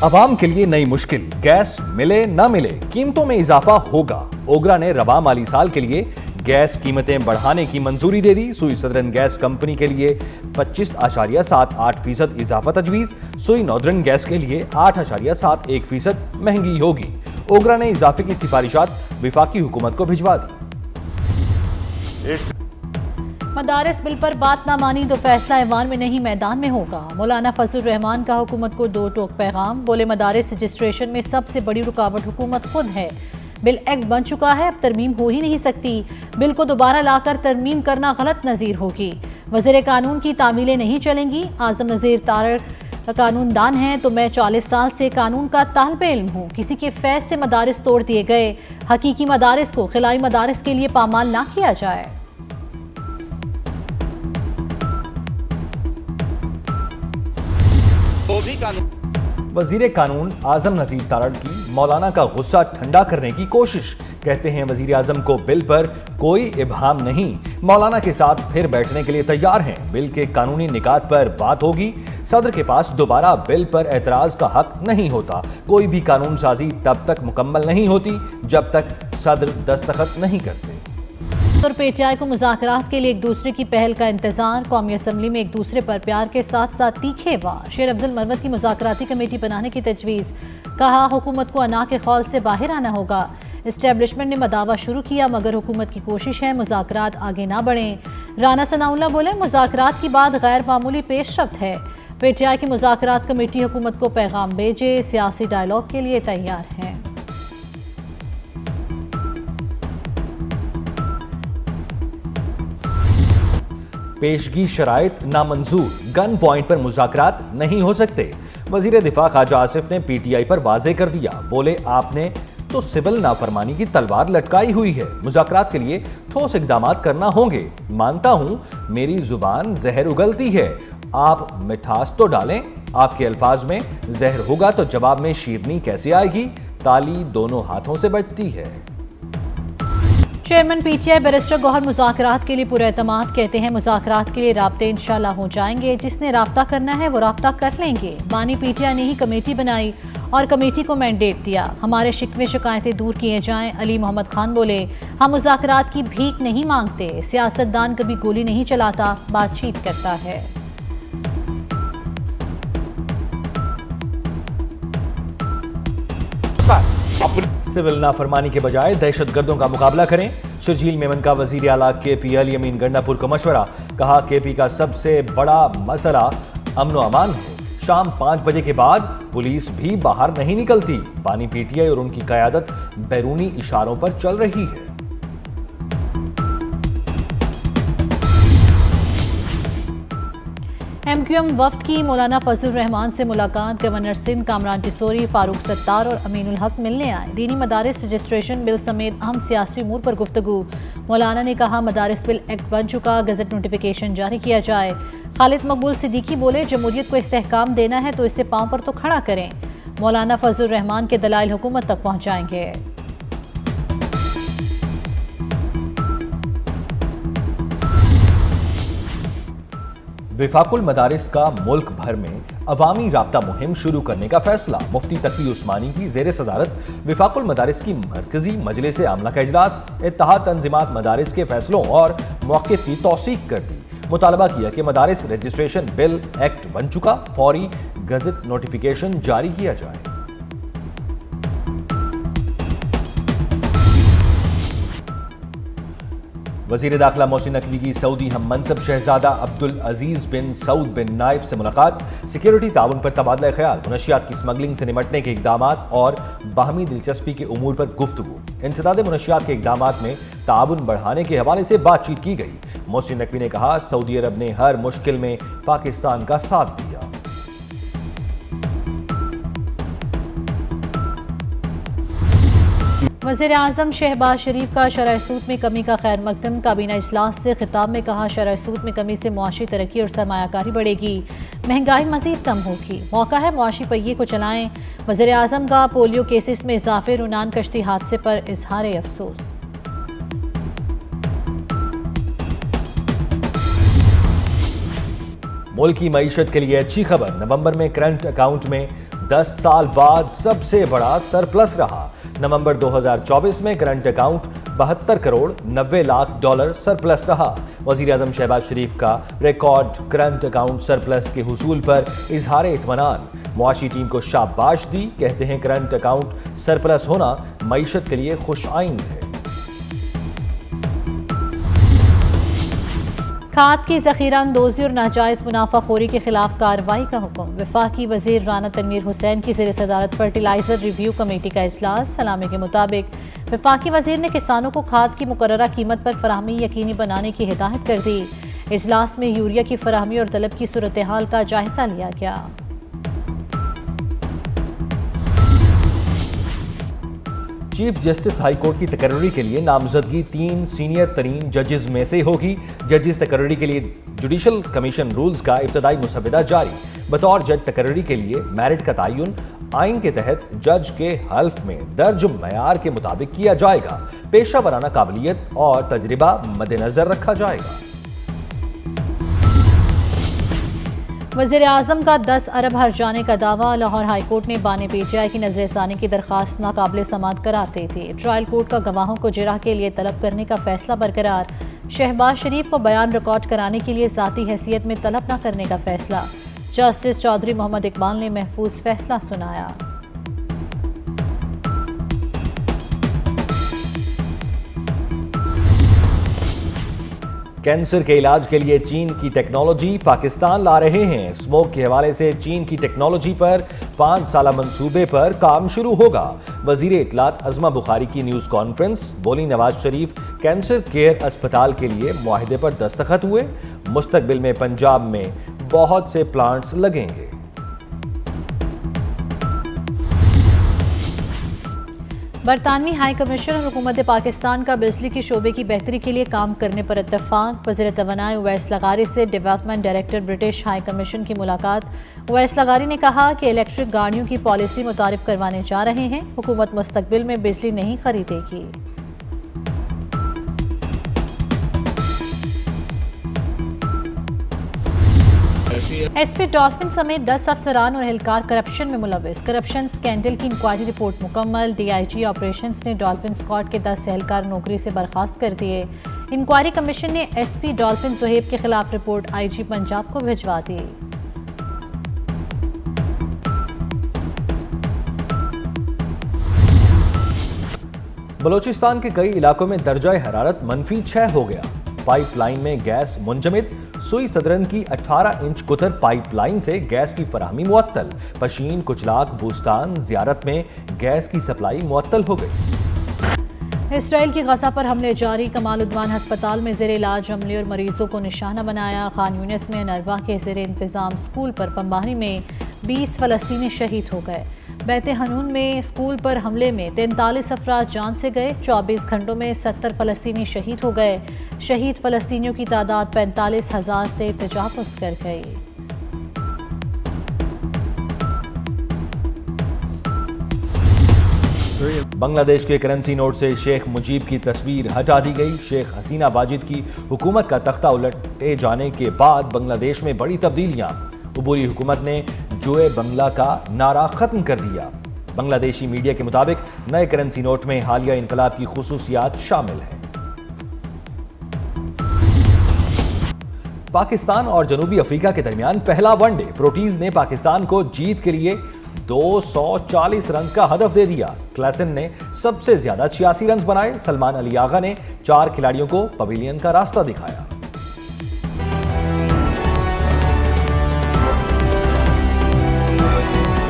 अवाम के लिए नई मुश्किल, गैस मिले न मिले कीमतों में इजाफा होगा। ओगरा ने रबा माली साल के लिए गैस कीमतें बढ़ाने की मंजूरी दे दी। सुई सदरन गैस कंपनी के लिए 25.78% इजाफा तजवीज। सुई नॉर्दर्न गैस के लिए 8.71% महंगी होगी। ओगरा ने इजाफे की सिफारिशात विफाकी हुकूमत को भिजवा दी। मदारिस बिल पर बात ना मानी तो फैसला ऐवान में नहीं मैदान में होगा। मौलाना फजल रहमान का हुकूमत को दो टोक पैगाम। बोले मदारिस रजिस्ट्रेशन में सबसे बड़ी रुकावट हुकूमत खुद है। बिल एक्ट बन चुका है, अब तरमीम हो ही नहीं सकती। बिल को दोबारा लाकर तरमीम करना गलत नज़ीर होगी। वज़ीर कानून की तामीलें नहीं चलेंगी। आजम नज़ीर तारड़ कानूनदान हैं तो मैं 40 साल से कानून का तालिबे इल्म हूँ। किसी के फैज से मदारिस तोड़ दिए गए। हकीकी मदारिस को खिलाई मदारिस के लिए पामाल ना किया जाए। वजीर कानून आजम नजीर तारड़ की मौलाना का गुस्सा ठंडा करने की कोशिश। कहते हैं वजीर आजम को बिल पर कोई इब्हाम नहीं, मौलाना के साथ फिर बैठने के लिए तैयार हैं। बिल के कानूनी निकात पर बात होगी। सदर के पास दोबारा बिल पर एतराज का हक नहीं होता। कोई भी कानून साजी तब तक मुकम्मल नहीं होती जब तक सदर दस्तखत नहीं करते। और पीटीआई को मुज़ाकरात के लिए एक दूसरे की पहल का इंतजार। कौमी असम्बली में एक दूसरे पर प्यार के साथ साथ तीखे वार। शेर अफजल मरवत की मुज़ाकराती कमेटी बनाने की तजवीज़। कहा हुकूमत को अना के खौल से बाहर आना होगा। इस्टेब्लिशमेंट ने मदावा शुरू किया मगर हुकूमत की कोशिश है मुज़ाकरात आगे ना बढ़ें। राना सनाउल्लाह बोले मुज़ाकरात की बात गैर मामूली पेशरफ्त है। पीटीआई की मुज़ाकरात कमेटी हुकूमत को पैगाम भेजे, सियासी डायलॉग के लिए तैयार है। पेशगी शराइत नामंजूर, गन पॉइंट पर मुज़ाकरात नहीं हो सकते। वजीर दिफा ख्वाजा आसिफ ने पीटीआई पर वाजे कर दिया। बोले आपने तो सिविल नाफरमानी की तलवार लटकाई हुई है। मुज़ाकरात के लिए ठोस इकदामात करना होंगे। मानता हूं मेरी जुबान जहर उगलती है, आप मिठास तो डालें। आपके अल्फाज में जहर होगा तो जवाब में शीरनी कैसे आएगी। ताली दोनों हाथों से बजती है। चेयरमैन पीटीआई बैरिस्टर गौहर मुज़ाकरात के लिए पूरा एतमाद। कहते हैं मुज़ाकरात के लिए राब्ते इंशाल्लाह हो जाएंगे। जिसने राब्ता करना है वो राब्ता कर लेंगे। बानी पीटीआई ने ही कमेटी बनाई और कमेटी को मैंडेट दिया। हमारे शिकवे शिकायतें दूर किए जाएं। अली मोहम्मद खान बोले हम मुज़ाकरात की भीख नहीं मांगते। सियासतदान कभी गोली नहीं चलाता, बातचीत करता है। सिविल नाफरमानी के बजाय दहशतगर्दों का मुकाबला करें। शर्जील मेमन का वजीर आला केपी अल यमीन गंडापुर को मशवरा। कहा केपी का सबसे बड़ा मसला अमन अमान है। शाम 5 बजे के बाद पुलिस भी बाहर नहीं निकलती। बानी पीटीआई और उनकी कयादत बैरूनी इशारों पर चल रही है। एमक्यूएम वफ्द की मौलाना फजल रहमान से मुलाकात। गवर्नर सिंध कामरान टिसोरी, फारूक सत्तार और अमीनुल हक मिलने आए। दीनी मदारिस रजिस्ट्रेशन बिल समेत अहम सियासी उमूर पर गुफ्तगू। मौलाना ने कहा मदारिस बिल एक्ट बन चुका, गजट नोटिफिकेशन जारी किया जाए। खालिद मकबूल सिद्दीकी बोले जमहूरियत को इस्तेहकाम देना है तो इसे पांव पर तो खड़ा करें। मौलाना फजल रहमान के दलाइल हुकूमत तक पहुंचाएंगे। विफाकुल मदारिस का मुल्क भर में अवामी राब्ता मुहिम शुरू करने का फैसला। मुफ्ती तकी उस्मानी की जेर सदारत विफाकुल मदारिस की मरकजी मजलिस आमला का इजलास। इत्तेहाद तंजीमात मदारिस के फैसलों और मौक़िफ़ की तौसीक कर दी। मुतालबा किया कि मदारिस रजिस्ट्रेशन बिल एक्ट बन चुका, फौरी गजट नोटिफिकेशन जारी किया जाए। वज़ीर दाखिला मोहसिन नकवी की सऊदी हम मनसब शहजादा अब्दुल अजीज बिन सऊद बिन नाइफ से मुलाकात। सिक्योरिटी ताउन पर तबादला ख्याल, मुनशियात की स्मगलिंग से निपटने के इकदामात और बाहमी दिलचस्पी के उमूर पर गुफ्तगू। इंसदाद मुनशियात के इकदामात में ताउन बढ़ाने के हवाले से बातचीत की गई। मोहसिन नकवी ने कहा सऊदी अरब ने हर मुश्किल में पाकिस्तान का साथ दिया। वज़ीर आज़म शहबाज शरीफ का शरह सूद में कमी का खैर मकदम। काबीना इजलास से खिताब में कहा शरह सूद में कमी से मुआशी तरक्की और सरमायाकारी बढ़ेगी, महंगाई मजीद कम होगी। मौका है मुआशी पहिए को चलाएं। वज़ीर आज़म का पोलियो केसेस में इजाफे, रुनान कश्ती हादसे पर इजहार अफसोस। मुल्क की मईशत के लिए अच्छी खबर, नवंबर में करंट अकाउंट में 10 साल बाद सबसे बड़ा सरप्लस रहा। नवंबर 2024 में current account 72 crore 90 lakh dollar surplus रहा। वजीर आजम शहबाज शरीफ का रिकॉर्ड करंट अकाउंट सरप्लस के हुसूल पर इजहार इत्मीनान, मुआशी टीम को शाबाश दी। कहते हैं करंट अकाउंट सरप्लस होना मईशत के लिए खुश आइंद है। खाद की ज़ख़ीरा अंदोज़ी और नाजायज़ मुनाफाखोरी के खिलाफ कार्रवाई का हुक्म। वफाकी वज़ीर राना तनवीर हुसैन की ज़ेर सदारत फर्टिलाइज़र रिव्यू कमेटी का इजलास। सलामी के मुताबिक वफाकी वज़ीर ने किसानों को खाद की मुकर्ररा कीमत पर फराहमी यकीनी बनाने की हिदायत कर दी। इजलास में यूरिया की फराहमी और तलब की सूरत हाल का जायजा लिया गया। चीफ जस्टिस हाई कोर्ट की तकर्री के लिए नामजदगी 3 सीनियर तरीन जजेस में से होगी। जजेस तकर्री के लिए जुडिशल कमीशन रूल्स का इब्तदाई मुसवदा जारी। बतौर जज तकर्री के लिए मेरिट का तयन आइन के तहत जज के हल्फ में दर्ज मयार के मुताबिक किया जाएगा। पेशा वराना काबिलियत और तजर्बा मद्देनजर रखा जाएगा। वज़ीर आज़म का 10 अरब हर्जाने का दावा। लाहौर हाई कोर्ट ने बानी पीटीआई की नजरसानी की दरखास्त नाकाबिल समाअत करार दी थी। ट्रायल कोर्ट का गवाहों को जिरह के लिए तलब करने का फैसला बरकरार। शहबाज शरीफ को बयान रिकॉर्ड कराने के लिए ज़ाती हैसियत में तलब न करने का फैसला। जस्टिस चौधरी मोहम्मद इकबाल ने महफूज फैसला सुनाया। कैंसर के इलाज के लिए चीन की टेक्नोलॉजी पाकिस्तान ला रहे हैं। स्मोक के हवाले से चीन की टेक्नोलॉजी पर 5 साला मंसूबे पर काम शुरू होगा। वजीर इत्तलात अज़मा बुखारी की न्यूज़ कॉन्फ्रेंस। बोली नवाज शरीफ कैंसर केयर अस्पताल के लिए मुआहदे पर दस्तखत हुए। मुस्तकबिल में पंजाब में बहुत से प्लांट्स लगेंगे। बरतानवी हाई कमिश्नर हुकूमत पाकिस्तान का बिजली की शोबे की बेहतरी के लिए काम करने पर इत्तफाक। वज़ीर तवानाई उवैस लगारी से development director British high commission की मुलाकात। उवैस लगारी ने कहा कि इलेक्ट्रिक गाड़ियों की पॉलिसी मुतारिफ करवाने जा रहे हैं। हुकूमत मुस्तकबिल में बिजली नहीं खरीदेगी। एसपी डॉल्फिन समेत 10 अफसरान और एहलकार करप्शन में मुलविस। करप्शन स्कैंडल की इंक्वायरी रिपोर्ट मुकम्मल। डीआईजी ऑपरेशंस ने डॉल्फिन स्क्वाड के 10 एहलकार नौकरी से बर्खास्त कर दिए। इंक्वायरी कमीशन ने एसपी डॉल्फिन सुहेब के खिलाफ रिपोर्ट आईजी पंजाब को भिजवा दी। बलोचिस्तान के कई इलाकों में दर्जा हरारत -6 हो गया। पाइपलाइन में गैस मुंजमद। सुई सदरन की 18 इंच कुतर पाइपलाइन से गैस की फराहमी मुअत्तल। पशीन, कुचलाक, बूस्तान, ज़ियारत में गैस की सप्लाई मुअत्तल हो गई। इसराइल की गजा पर हमले जारी। कमाल उद्वान अस्पताल में ज़ेर इलाज अमले और मरीजों को निशाना बनाया। खान यूनिस में नरवा के ज़ेर इंतज़ाम स्कूल पर बमबारी में 20 फ़लस्तीनी शहीद हो गए। बैत हनून में स्कूल पर हमले में 43 अफराद जान से गए। 24 घंटों में 70 फ़लस्तीनी शहीद हो गए। शहीद फ़लस्तीनियों की तादाद 45,000 से तजावुज़ कर गई। बांग्लादेश के करेंसी नोट से शेख मुजीब की तस्वीर हटा दी गई। शेख हसीना वाजिद की हुकूमत का तख्ता उलटे जाने के बाद बांग्लादेश में बड़ी तब्दीलियां। उबूरी हुकूमत ने जुए बंगला का नारा खत्म कर दिया। बांग्लादेशी मीडिया के मुताबिक नए करेंसी नोट में हालिया इनकलाब की खुसूसियात शामिल हैं। पाकिस्तान और जनूबी अफ्रीका के दरमियान पहला वनडे। प्रोटीज ने पाकिस्तान को जीत के लिए 240 रन का हदफ दे दिया। क्लासन ने सबसे ज्यादा 86 रन बनाए। सलमान अली आगा ने 4 खिलाड़ियों को पवेलियन का रास्ता दिखाया।